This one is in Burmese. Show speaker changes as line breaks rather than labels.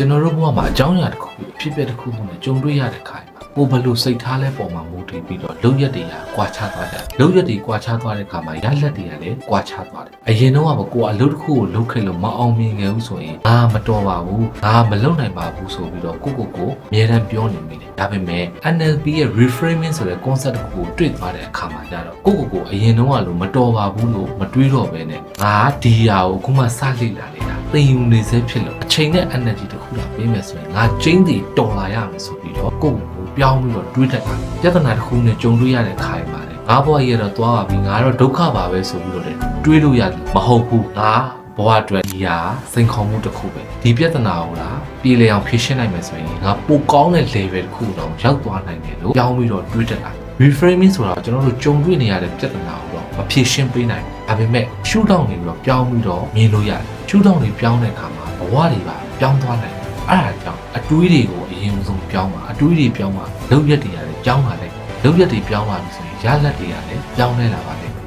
ကျွန်တော်တို့ဘဝမှာအကြောင်းအရာတစ်ခုဖြစ်ပျက်တစ်ခုခုနဲ့ကြုံတွေ့ရတဲ့ခါမှာကိုယ်ဘယ်လိုစိတ်ထားလဲပေါ်မှာမူတည်ပြီးတော့လုံရက်တွေကကွာခြားသွားကြတယ်။လုံရက်တွေကွာခြားသွားတဲ့ခါမှာရလက်တွေကလည်းကွာခြားသွားတယ်။အရင်တော့ကကိုယ်အလုပ်တစ်ခုကိုလုပ်ခဲ့လို့မအောင်မြင်ခဲ့ဘူးဆိုရင်ငါမတော်ပါဘူး။ငါမလုပ်နိုင်ပါဘူးဆိုပြီးတော့ကိုအမြဲတမ်းပြောနေမိတယ်။ဒါပေမဲ့ NLP ရဲ့ reframing ဆိုတဲ့ concept တစ်ခုကိုတွေ့သွားတဲ့အခါမှာကျတော့ကိုအရင်တော့ကလို့မတော်ပါဘူးလို့မတွေးတော့ဘဲနဲ့ငါဒီဟာကိုအခုမှစလေ့လာနေတာ။သင်ယူနေစေဖြစ်လို့အချိန်နဲ့ energy တစ်ခုတော့ပေးမယ်ဆိုရင်ငါကျင်းတည်တော်လာရမယ်ဆိုပြီးတော့ကိုပြောင်းပြီးတော့တွေးတတ်တာပြဿနာတစ်ခုနဲ့ကြုံတွေ့ရတဲ့ခါမှာလေငါဘဝရတော့သွားပါပြီငါတော့ဒုက္ခပါပဲဆိုပြီးတော့တွေးလို့ရတယ်မဟုတ်ဘူးငါဘဝအတွက်ဒီဟာစိန်ခေါ်မှုတစ်ခုပဲဒီပြဿနာကိုလားပြေလည်အောင်ဖြေရှင်းနိုင်မယ်ဆိုရင်ငါပိုကောင်းတဲ့ level တစ်ခုတော့ရောက်သွားနိုင်တယ်လို့ပြောင်းပြီးတော့တွေးတတ်တာ reframing ဆိုတာကျွန်တော်တို့ကြုံတွေ့နေရတဲ့ပြဿနာကိုတော့မဖြေရှင်းပေးနိုင်ဘူးဒါပေမဲ့ shoot down နေပြီးတော့ပြောင်းပြီးတော့မြင်လို့ရတယ် shoot down တွေပြောင်းတဲ့အခါမှာဘဝတွေပါပြောင်းသွားနိုင်တယ်အဲ့ဒါကြောင့်အတွေးတွေကိုအရင်ဆုံးပြောင်းပါအတွေးတွေပြောင်းပါလုပ်ရက်တွေရတယ်ပြောင်းပါလေလုပ်ရက်တွေပြောင်းပါပြီဆိုရင်ရလက်တွေရတယ်ပြောင်းလဲလာပါလိမ့်